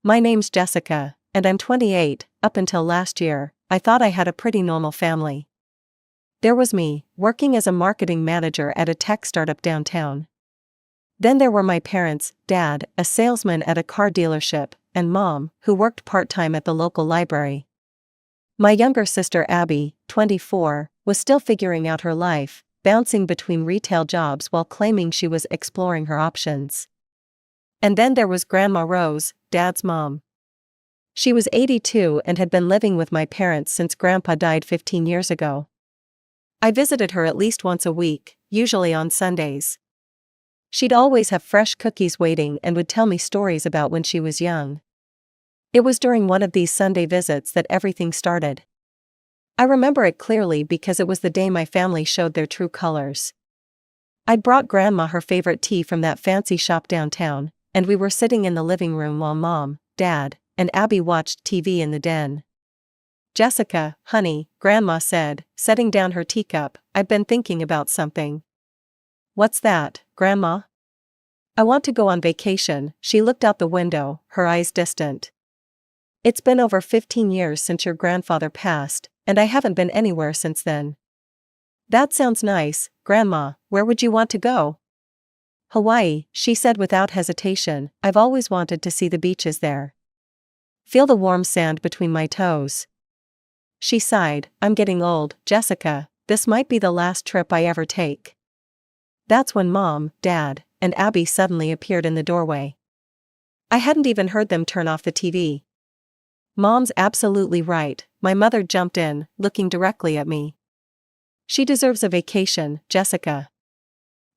My name's Jessica, and I'm 28. Up until last year, I thought I had a pretty normal family. There was me, working as a marketing manager at a tech startup downtown. Then there were my parents, Dad, a salesman at a car dealership, and Mom, who worked part-time at the local library. My younger sister Abby, 24, was still figuring out her life, bouncing between retail jobs while claiming she was exploring her options. And then there was Grandma Rose, Dad's mom. She was 82 and had been living with my parents since Grandpa died 15 years ago. I visited her at least once a week, usually on Sundays. She'd always have fresh cookies waiting and would tell me stories about when she was young. It was during one of these Sunday visits that everything started. I remember it clearly because it was the day my family showed their true colors. I'd brought Grandma her favorite tea from that fancy shop downtown, and we were sitting in the living room while Mom, Dad, and Abby watched TV in the den. "Jessica, honey," Grandma said, setting down her teacup, "I've been thinking about something." "What's that, Grandma?" "I want to go on vacation." She looked out the window, her eyes distant. "It's been over 15 years since your grandfather passed, and I haven't been anywhere since then." "That sounds nice, Grandma. Where would you want to go?" "Hawaii," she said without hesitation. "I've always wanted to see the beaches there. Feel the warm sand between my toes." She sighed. "I'm getting old, Jessica. This might be the last trip I ever take." That's when Mom, Dad, and Abby suddenly appeared in the doorway. I hadn't even heard them turn off the TV. "Mom's absolutely right," my mother jumped in, looking directly at me. "She deserves a vacation, Jessica."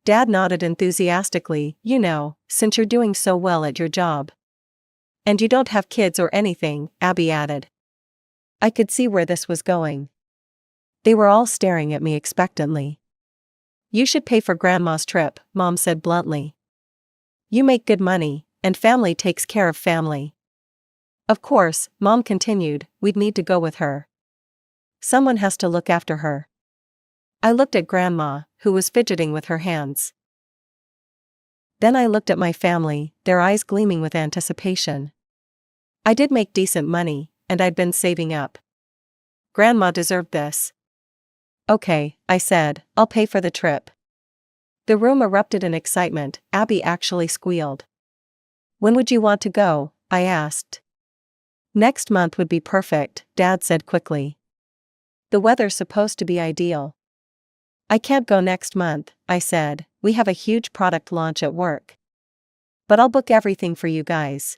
Dad nodded enthusiastically. "You know, since you're doing so well at your job. And you don't have kids or anything," Abby added. I could see where this was going. They were all staring at me expectantly. "You should pay for Grandma's trip," Mom said bluntly. "You make good money, and family takes care of family." "Of course," Mom continued, "we'd need to go with her. Someone has to look after her." I looked at Grandma, who was fidgeting with her hands. Then I looked at my family, their eyes gleaming with anticipation. I did make decent money, and I'd been saving up. Grandma deserved this. "Okay," I said, "I'll pay for the trip." The room erupted in excitement. Abby actually squealed. "When would you want to go?" I asked. "Next month would be perfect," Dad said quickly. "The weather's supposed to be ideal." "I can't go next month," I said. "We have a huge product launch at work. But I'll book everything for you guys."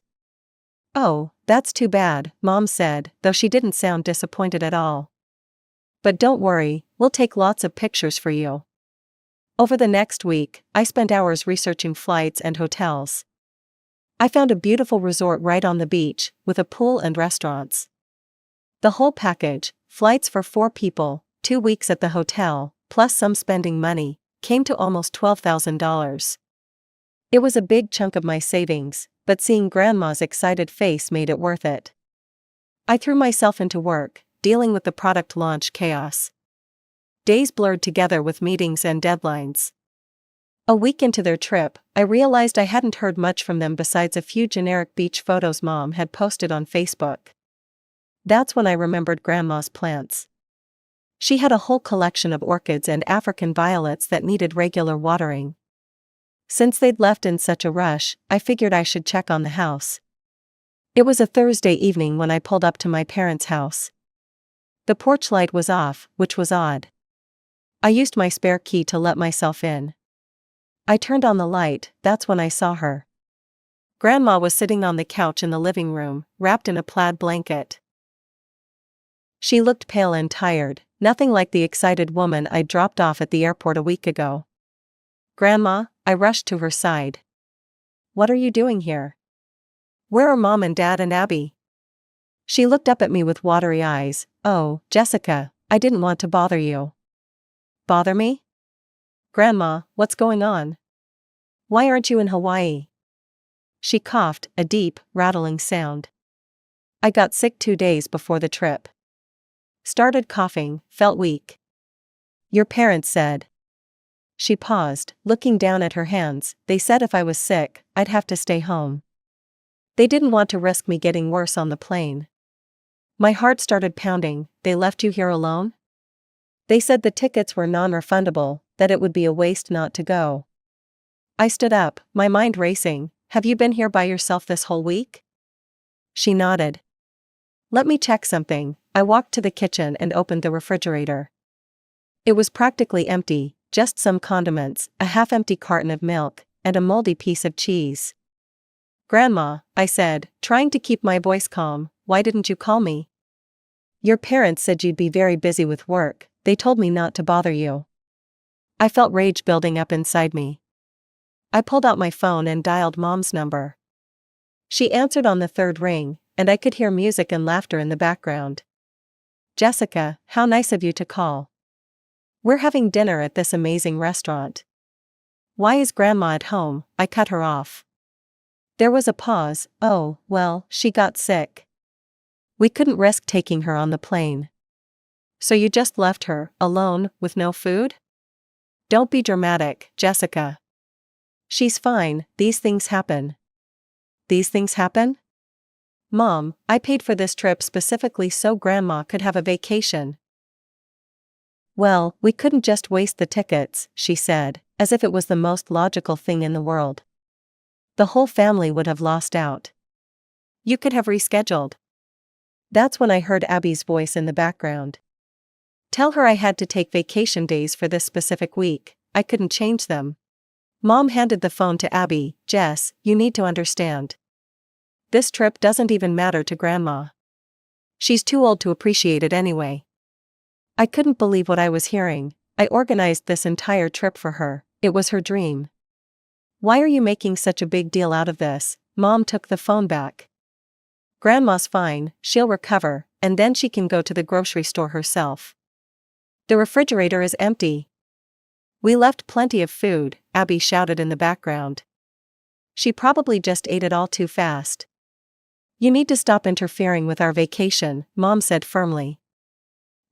"Oh, that's too bad," Mom said, though she didn't sound disappointed at all. "But don't worry, we'll take lots of pictures for you." Over the next week, I spent hours researching flights and hotels. I found a beautiful resort right on the beach, with a pool and restaurants. The whole package, flights for 4 people, 2 weeks at the hotel, plus some spending money, came to almost $12,000. It was a big chunk of my savings, but seeing Grandma's excited face made it worth it. I threw myself into work, dealing with the product launch chaos. Days blurred together with meetings and deadlines. A week into their trip, I realized I hadn't heard much from them besides a few generic beach photos Mom had posted on Facebook. That's when I remembered Grandma's plants. She had a whole collection of orchids and African violets that needed regular watering. Since they'd left in such a rush, I figured I should check on the house. It was a Thursday evening when I pulled up to my parents' house. The porch light was off, which was odd. I used my spare key to let myself in. I turned on the light. That's when I saw her. Grandma was sitting on the couch in the living room, wrapped in a plaid blanket. She looked pale and tired, nothing like the excited woman I'd dropped off at the airport a week ago. "Grandma," I rushed to her side. "What are you doing here? Where are Mom and Dad and Abby?" She looked up at me with watery eyes. "Oh, Jessica, I didn't want to bother you." "Bother me? Grandma, what's going on? Why aren't you in Hawaii?" She coughed, a deep, rattling sound. "I got sick 2 days before the trip. Started coughing, felt weak. Your parents said." She paused, looking down at her hands. "They said if I was sick, I'd have to stay home." They didn't want to risk me getting worse on the plane. My heart started pounding. They left you here alone? They said the tickets were non-refundable, that it would be a waste not to go. I stood up, my mind racing. Have you been here by yourself this whole week? She nodded. Let me check something. I walked to the kitchen and opened the refrigerator. It was practically empty, just some condiments, a half-empty carton of milk, and a moldy piece of cheese. Grandma, I said, trying to keep my voice calm, why didn't you call me? Your parents said you'd be very busy with work, they told me not to bother you. I felt rage building up inside me. I pulled out my phone and dialed Mom's number. She answered on the third ring, and I could hear music and laughter in the background. Jessica, how nice of you to call. We're having dinner at this amazing restaurant. Why is Grandma at home? I cut her off. There was a pause. Oh, well, she got sick. We couldn't risk taking her on the plane. So you just left her, alone, with no food? Don't be dramatic, Jessica. She's fine, these things happen. These things happen? Mom, I paid for this trip specifically so Grandma could have a vacation. Well, we couldn't just waste the tickets, she said, as if it was the most logical thing in the world. The whole family would have lost out. You could have rescheduled. That's when I heard Abby's voice in the background. Tell her I had to take vacation days for this specific week, I couldn't change them. Mom handed the phone to Abby. Jess, you need to understand. This trip doesn't even matter to Grandma. She's too old to appreciate it anyway. I couldn't believe what I was hearing. I organized this entire trip for her, it was her dream. Why are you making such a big deal out of this? Mom took the phone back. Grandma's fine, she'll recover, and then she can go to the grocery store herself. The refrigerator is empty. We left plenty of food, Abby shouted in the background. She probably just ate it all too fast. You need to stop interfering with our vacation, Mom said firmly.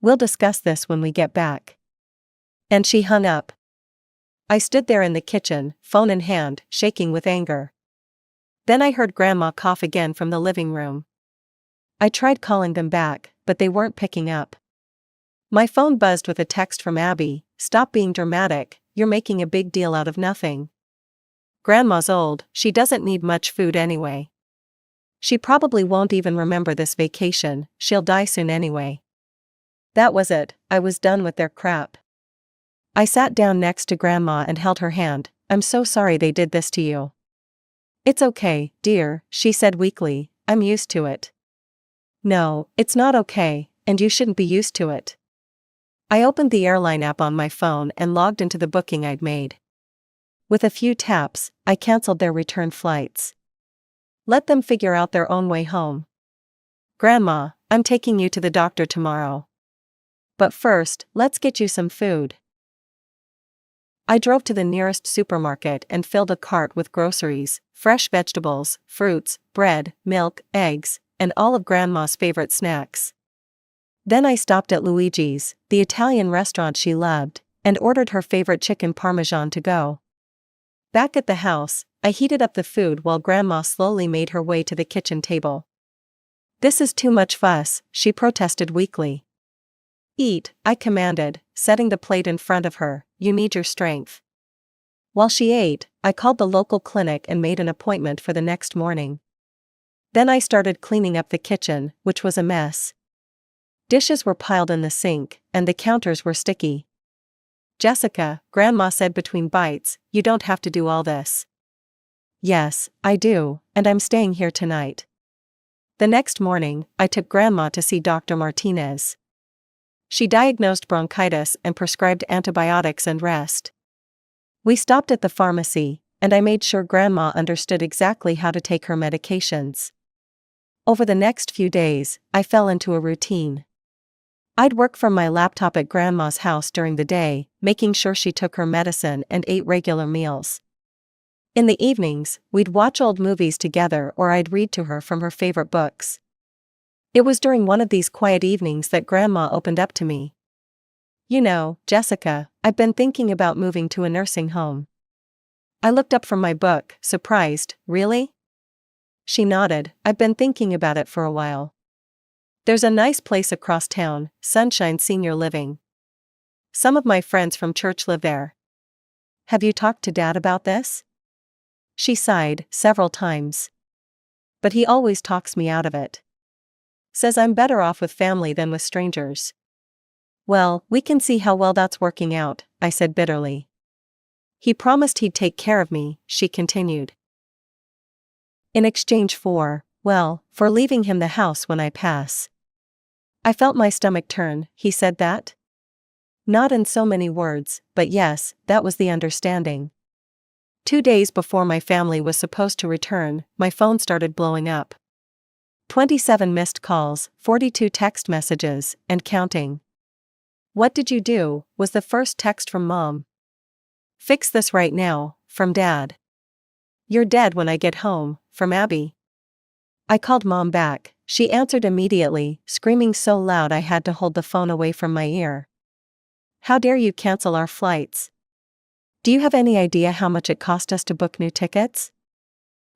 We'll discuss this when we get back. And she hung up. I stood there in the kitchen, phone in hand, shaking with anger. Then I heard Grandma cough again from the living room. I tried calling them back, but they weren't picking up. My phone buzzed with a text from Abby. Stop being dramatic, you're making a big deal out of nothing. Grandma's old, she doesn't need much food anyway. She probably won't even remember this vacation, she'll die soon anyway. That was it, I was done with their crap. I sat down next to Grandma and held her hand. I'm so sorry they did this to you. It's okay, dear, she said weakly, I'm used to it. No, it's not okay, and you shouldn't be used to it. I opened the airline app on my phone and logged into the booking I'd made. With a few taps, I canceled their return flights. Let them figure out their own way home. Grandma, I'm taking you to the doctor tomorrow. But first, let's get you some food. I drove to the nearest supermarket and filled a cart with groceries, fresh vegetables, fruits, bread, milk, eggs, and all of Grandma's favorite snacks. Then I stopped at Luigi's, the Italian restaurant she loved, and ordered her favorite chicken parmesan to go. Back at the house, I heated up the food while Grandma slowly made her way to the kitchen table. This is too much fuss, she protested weakly. Eat, I commanded, setting the plate in front of her, you need your strength. While she ate, I called the local clinic and made an appointment for the next morning. Then I started cleaning up the kitchen, which was a mess. Dishes were piled in the sink, and the counters were sticky. Jessica, Grandma said between bites, you don't have to do all this. Yes, I do, and I'm staying here tonight. The next morning, I took Grandma to see Dr. Martinez. She diagnosed bronchitis and prescribed antibiotics and rest. We stopped at the pharmacy, and I made sure Grandma understood exactly how to take her medications. Over the next few days, I fell into a routine. I'd work from my laptop at Grandma's house during the day, making sure she took her medicine and ate regular meals. In the evenings, we'd watch old movies together or I'd read to her from her favorite books. It was during one of these quiet evenings that Grandma opened up to me. You know, Jessica, I've been thinking about moving to a nursing home. I looked up from my book, surprised. Really? She nodded. I've been thinking about it for a while. There's a nice place across town, Sunshine Senior Living. Some of my friends from church live there. Have you talked to Dad about this? She sighed several times. But he always talks me out of it. Says I'm better off with family than with strangers. Well, we can see how well that's working out, I said bitterly. He promised he'd take care of me, she continued. In exchange for leaving him the house when I pass. I felt my stomach turn. He said that? Not in so many words, but yes, that was the understanding. 2 days before my family was supposed to return, my phone started blowing up. 27 missed calls, 42 text messages, and counting. What did you do? Was the first text from Mom. Fix this right now, from Dad. You're dead when I get home, from Abby. I called Mom back. She answered immediately, screaming so loud I had to hold the phone away from my ear. How dare you cancel our flights? Do you have any idea how much it cost us to book new tickets?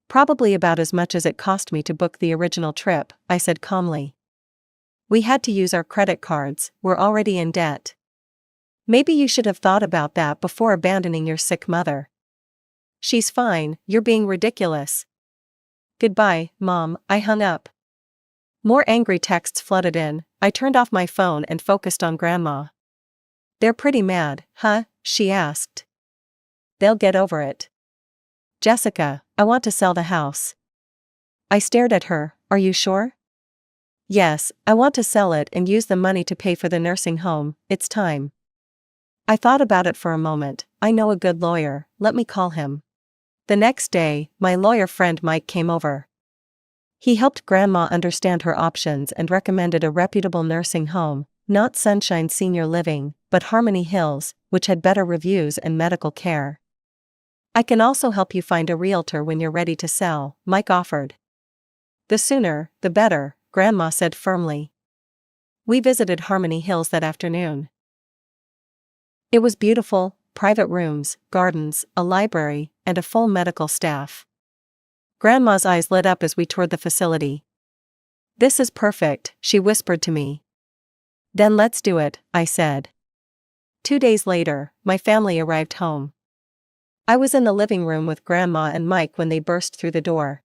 Probably about as much as it cost me to book the original trip, I said calmly. We had to use our credit cards, we're already in debt. Maybe you should have thought about that before abandoning your sick mother. She's fine, you're being ridiculous. Goodbye, Mom, I hung up. More angry texts flooded in. I turned off my phone and focused on Grandma. They're pretty mad, huh? She asked. They'll get over it. Jessica, I want to sell the house. I stared at her. Are you sure? Yes, I want to sell it and use the money to pay for the nursing home. It's time. I thought about it for a moment. I know a good lawyer, let me call him. The next day, my lawyer friend Mike came over. He helped Grandma understand her options and recommended a reputable nursing home, not Sunshine Senior Living, but Harmony Hills, which had better reviews and medical care. I can also help you find a realtor when you're ready to sell, Mike offered. The sooner, the better, Grandma said firmly. We visited Harmony Hills that afternoon. It was beautiful, private rooms, gardens, a library, and a full medical staff. Grandma's eyes lit up as we toured the facility. This is perfect, she whispered to me. Then let's do it, I said. 2 days later, my family arrived home. I was in the living room with Grandma and Mike when they burst through the door.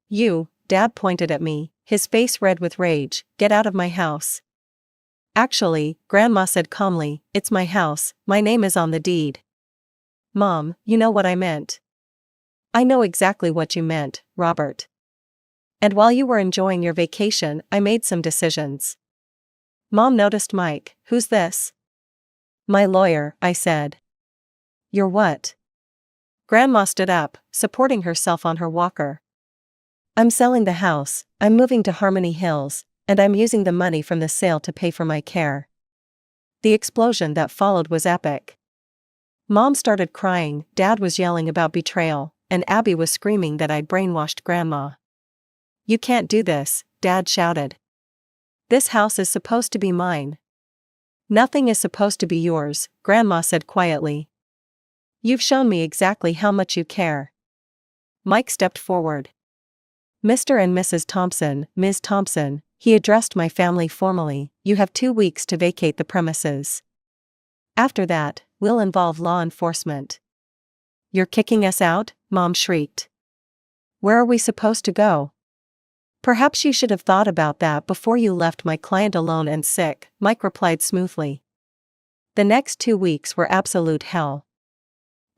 You, Dad pointed at me, his face red with rage, get out of my house. Actually, Grandma said calmly, it's my house, my name is on the deed. Mom, you know what I meant. I know exactly what you meant, Robert. And while you were enjoying your vacation, I made some decisions. Mom noticed Mike. Who's this? My lawyer, I said. Your what? Grandma stood up, supporting herself on her walker. I'm selling the house, I'm moving to Harmony Hills, and I'm using the money from the sale to pay for my care. The explosion that followed was epic. Mom started crying, Dad was yelling about betrayal, and Abby was screaming that I'd brainwashed Grandma. You can't do this, Dad shouted. This house is supposed to be mine. Nothing is supposed to be yours, Grandma said quietly. You've shown me exactly how much you care. Mike stepped forward. Mr. and Mrs. Thompson, Ms. Thompson, he addressed my family formally, you have 2 weeks to vacate the premises. After that, we'll involve law enforcement. You're kicking us out? Mom shrieked. Where are we supposed to go? Perhaps you should have thought about that before you left my client alone and sick, Mike replied smoothly. The next 2 weeks were absolute hell.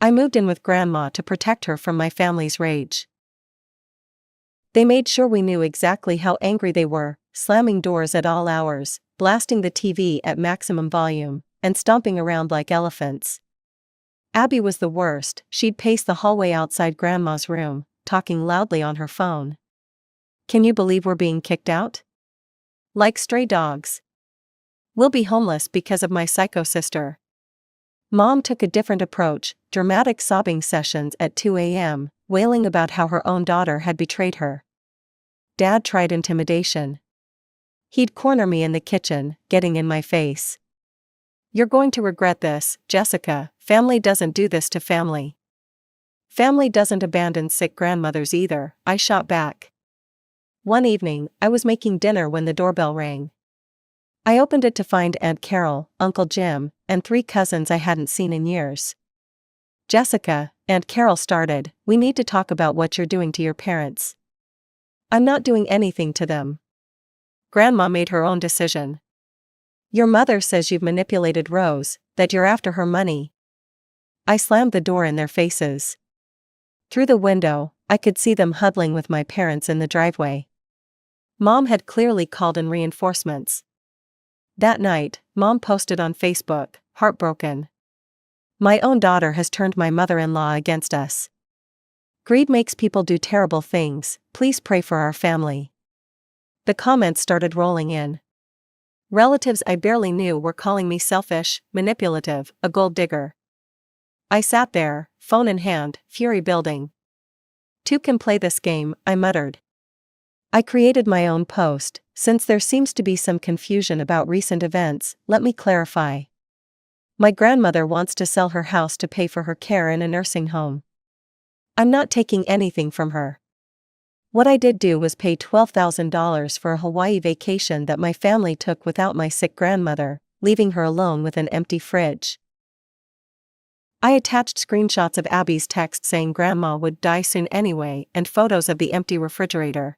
I moved in with Grandma to protect her from my family's rage. They made sure we knew exactly how angry they were, slamming doors at all hours, blasting the TV at maximum volume, and stomping around like elephants. Abby was the worst. She'd pace the hallway outside Grandma's room, talking loudly on her phone. Can you believe we're being kicked out? Like stray dogs. We'll be homeless because of my psycho sister. Mom took a different approach, dramatic sobbing sessions at 2 a.m., wailing about how her own daughter had betrayed her. Dad tried intimidation. He'd corner me in the kitchen, getting in my face. You're going to regret this, Jessica, family doesn't do this to family. Family doesn't abandon sick grandmothers either, I shot back. One evening, I was making dinner when the doorbell rang. I opened it to find Aunt Carol, Uncle Jim, and 3 cousins I hadn't seen in years. Jessica, Aunt Carol started, we need to talk about what you're doing to your parents. I'm not doing anything to them. Grandma made her own decision. Your mother says you've manipulated Rose, that you're after her money. I slammed the door in their faces. Through the window, I could see them huddling with my parents in the driveway. Mom had clearly called in reinforcements. That night, Mom posted on Facebook, heartbroken. My own daughter has turned my mother-in-law against us. Greed makes people do terrible things, please pray for our family. The comments started rolling in. Relatives I barely knew were calling me selfish, manipulative, a gold digger. I sat there, phone in hand, fury building. Two can play this game, I muttered. I created my own post. Since there seems to be some confusion about recent events, let me clarify. My grandmother wants to sell her house to pay for her care in a nursing home. I'm not taking anything from her. What I did do was pay $12,000 for a Hawaii vacation that my family took without my sick grandmother, leaving her alone with an empty fridge. I attached screenshots of Abby's text saying Grandma would die soon anyway and photos of the empty refrigerator.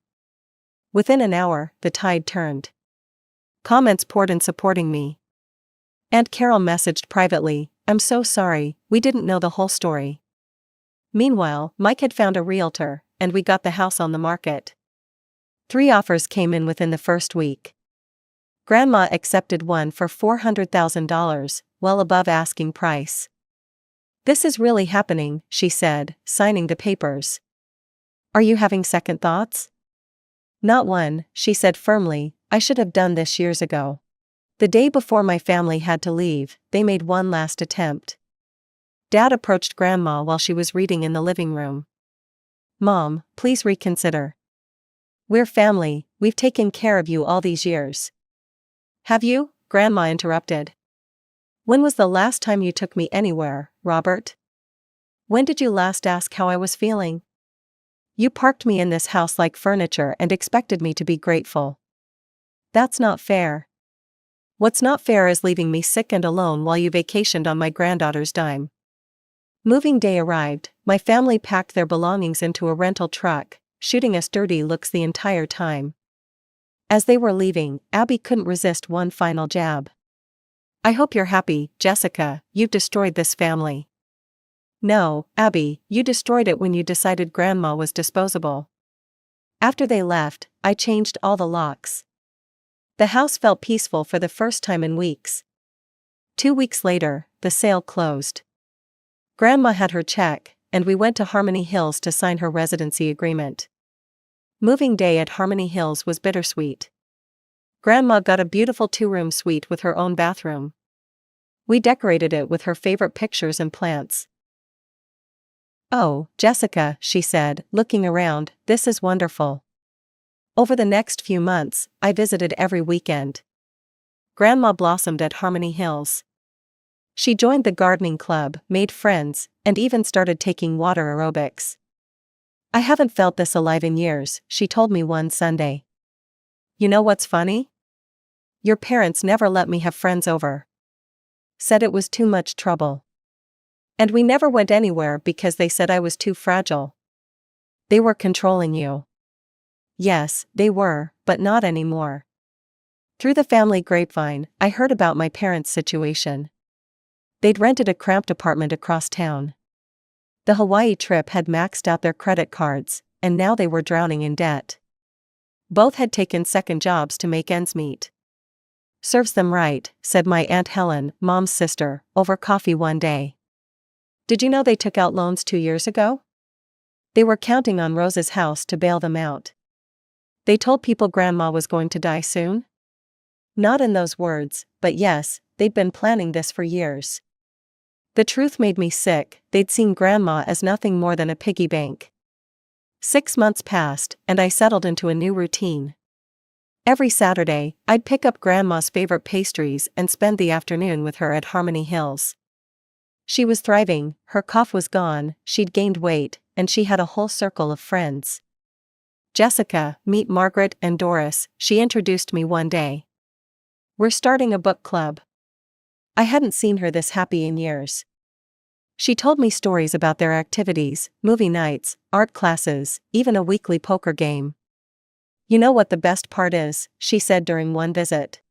Within an hour, the tide turned. Comments poured in supporting me. Aunt Carol messaged privately, I'm so sorry, we didn't know the whole story. Meanwhile, Mike had found a realtor, and we got the house on the market. 3 offers came in within the first week. Grandma accepted one for $400,000, well above asking price. This is really happening, she said, signing the papers. Are you having second thoughts? Not one, she said firmly, I should have done this years ago. The day before my family had to leave, they made one last attempt. Dad approached Grandma while she was reading in the living room. Mom, please reconsider. We're family, we've taken care of you all these years. Have you? Grandma interrupted. When was the last time you took me anywhere, Robert? When did you last ask how I was feeling? You parked me in this house like furniture and expected me to be grateful. That's not fair. What's not fair is leaving me sick and alone while you vacationed on my granddaughter's dime. Moving day arrived, my family packed their belongings into a rental truck, shooting us dirty looks the entire time. As they were leaving, Abby couldn't resist one final jab. I hope you're happy, Jessica, you've destroyed this family. No, Abby, you destroyed it when you decided Grandma was disposable. After they left, I changed all the locks. The house felt peaceful for the first time in weeks. 2 weeks later, the sale closed. Grandma had her check, and we went to Harmony Hills to sign her residency agreement. Moving day at Harmony Hills was bittersweet. Grandma got a beautiful 2-room suite with her own bathroom. We decorated it with her favorite pictures and plants. Oh, Jessica, she said, looking around, this is wonderful. Over the next few months, I visited every weekend. Grandma blossomed at Harmony Hills. She joined the gardening club, made friends, and even started taking water aerobics. I haven't felt this alive in years, she told me one Sunday. You know what's funny? Your parents never let me have friends over. Said it was too much trouble. And we never went anywhere because they said I was too fragile. They were controlling you. Yes, they were, but not anymore. Through the family grapevine, I heard about my parents' situation. They'd rented a cramped apartment across town. The Hawaii trip had maxed out their credit cards, and now they were drowning in debt. Both had taken second jobs to make ends meet. Serves them right, said my Aunt Helen, Mom's sister, over coffee one day. Did you know they took out loans 2 years ago? They were counting on Rose's house to bail them out. They told people Grandma was going to die soon? Not in those words, but yes, they'd been planning this for years. The truth made me sick, they'd seen Grandma as nothing more than a piggy bank. 6 months passed, and I settled into a new routine. Every Saturday, I'd pick up Grandma's favorite pastries and spend the afternoon with her at Harmony Hills. She was thriving, her cough was gone, she'd gained weight, and she had a whole circle of friends. Jessica, meet Margaret and Doris, she introduced me one day. We're starting a book club. I hadn't seen her this happy in years. She told me stories about their activities, movie nights, art classes, even a weekly poker game. You know what the best part is, she said during one visit.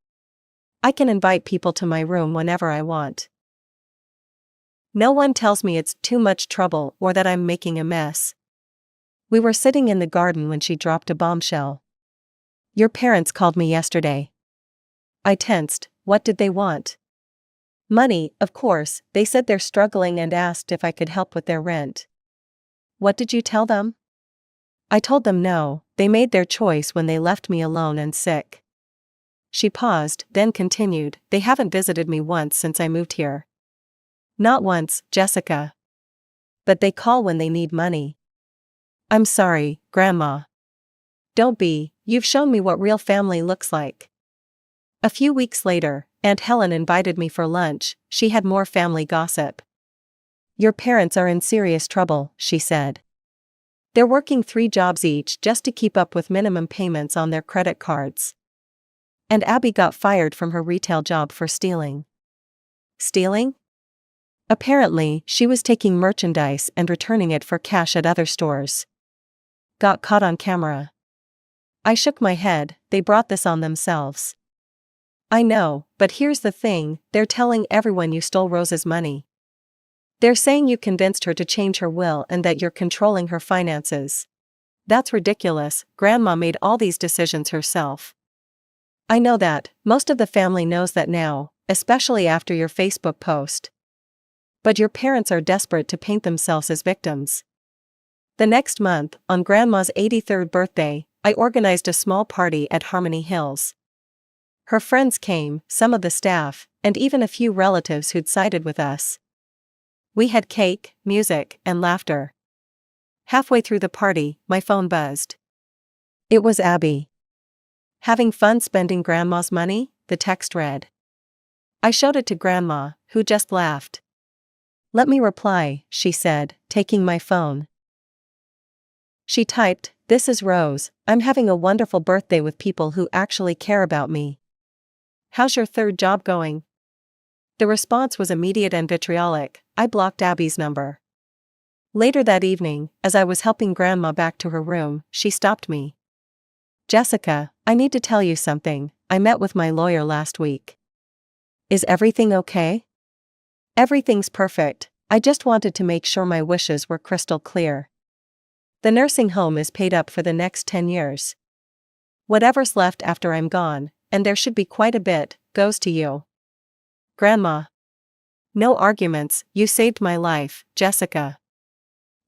I can invite people to my room whenever I want. No one tells me it's too much trouble or that I'm making a mess. We were sitting in the garden when she dropped a bombshell. Your parents called me yesterday. I tensed. What did they want? Money, of course. They said they're struggling and asked if I could help with their rent. What did you tell them? I told them no, they made their choice when they left me alone and sick. She paused, then continued, they haven't visited me once since I moved here. Not once, Jessica. But they call when they need money. I'm sorry, Grandma. Don't be, you've shown me what real family looks like. A few weeks later, Aunt Helen invited me for lunch. She had more family gossip. Your parents are in serious trouble, she said. They're working 3 jobs each just to keep up with minimum payments on their credit cards. And Abby got fired from her retail job for stealing. Stealing? Apparently, she was taking merchandise and returning it for cash at other stores. Got caught on camera. I shook my head, they brought this on themselves. I know, but here's the thing, they're telling everyone you stole Rose's money. They're saying you convinced her to change her will and that you're controlling her finances. That's ridiculous, Grandma made all these decisions herself. I know that, most of the family knows that now, especially after your Facebook post. But your parents are desperate to paint themselves as victims. The next month, on Grandma's 83rd birthday, I organized a small party at Harmony Hills. Her friends came, some of the staff, and even a few relatives who'd sided with us. We had cake, music, and laughter. Halfway through the party, my phone buzzed. It was Abby. Having fun spending Grandma's money? The text read. I showed it to Grandma, who just laughed. Let me reply, she said, taking my phone. She typed, this is Rose, I'm having a wonderful birthday with people who actually care about me. How's your 3rd job going? The response was immediate and vitriolic. I blocked Abby's number. Later that evening, as I was helping Grandma back to her room, she stopped me. Jessica, I need to tell you something, I met with my lawyer last week. Is everything okay? Everything's perfect, I just wanted to make sure my wishes were crystal clear. The nursing home is paid up for the next 10 years. Whatever's left after I'm gone, and there should be quite a bit, goes to you. Grandma. No arguments, you saved my life, Jessica.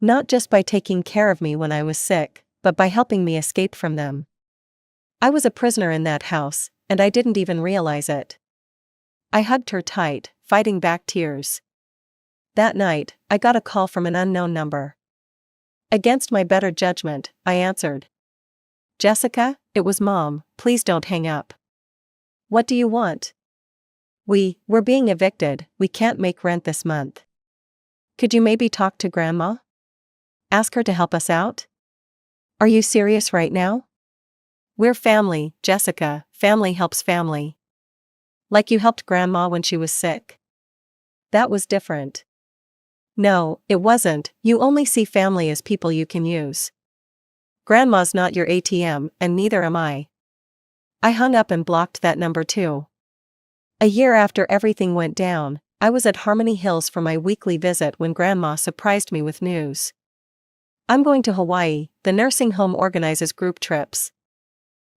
Not just by taking care of me when I was sick, but by helping me escape from them. I was a prisoner in that house, and I didn't even realize it. I hugged her tight, fighting back tears. That night, I got a call from an unknown number. Against my better judgment, I answered. Jessica, it was Mom, please don't hang up. What do you want? We're being evicted, we can't make rent this month. Could you maybe talk to Grandma? Ask her to help us out? Are you serious right now? We're family, Jessica, family helps family. Like you helped Grandma when she was sick. That was different. No, it wasn't, you only see family as people you can use. Grandma's not your ATM, and neither am I. I hung up and blocked that number too. A year after everything went down, I was at Harmony Hills for my weekly visit when Grandma surprised me with news. I'm going to Hawaii, the nursing home organizes group trips.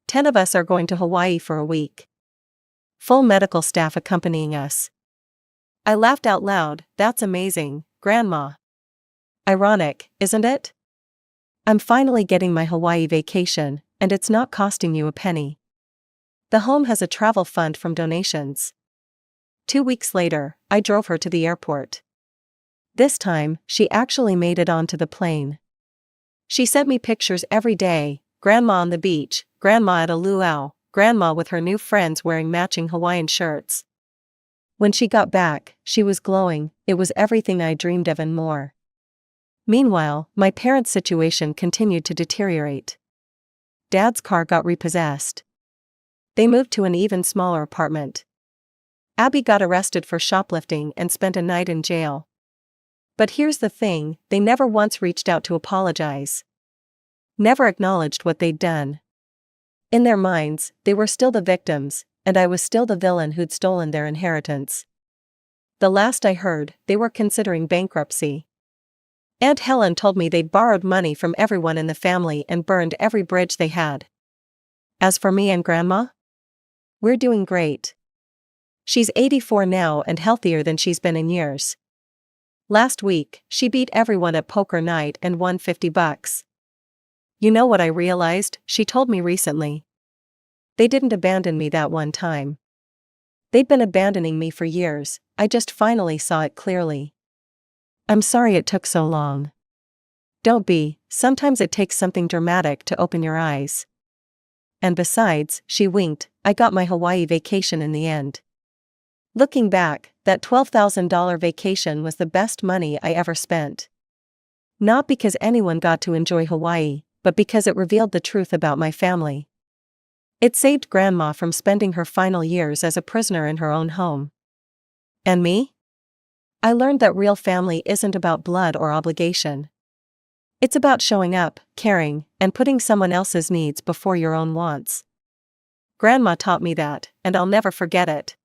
10 of us are going to Hawaii for a week. Full medical staff accompanying us. I laughed out loud, that's amazing, Grandma. Ironic, isn't it? I'm finally getting my Hawaii vacation, and it's not costing you a penny. The home has a travel fund from donations. 2 weeks later, I drove her to the airport. This time, she actually made it onto the plane. She sent me pictures every day, Grandma on the beach, Grandma at a luau, Grandma with her new friends wearing matching Hawaiian shirts. When she got back, she was glowing. It was everything I dreamed of and more. Meanwhile, my parents' situation continued to deteriorate. Dad's car got repossessed. They moved to an even smaller apartment. Abby got arrested for shoplifting and spent a night in jail. But here's the thing, they never once reached out to apologize. Never acknowledged what they'd done. In their minds, they were still the victims, and I was still the villain who'd stolen their inheritance. The last I heard, they were considering bankruptcy. Aunt Helen told me they'd borrowed money from everyone in the family and burned every bridge they had. As for me and Grandma? We're doing great. She's 84 now and healthier than she's been in years. Last week, she beat everyone at poker night and won $50. You know what I realized, she told me recently. They didn't abandon me that one time. They'd been abandoning me for years, I just finally saw it clearly. I'm sorry it took so long. Don't be, sometimes it takes something dramatic to open your eyes. And besides, she winked, I got my Hawaii vacation in the end. Looking back, that $12,000 vacation was the best money I ever spent. Not because anyone got to enjoy Hawaii, but because it revealed the truth about my family. It saved Grandma from spending her final years as a prisoner in her own home. And me? I learned that real family isn't about blood or obligation. It's about showing up, caring, and putting someone else's needs before your own wants. Grandma taught me that, and I'll never forget it.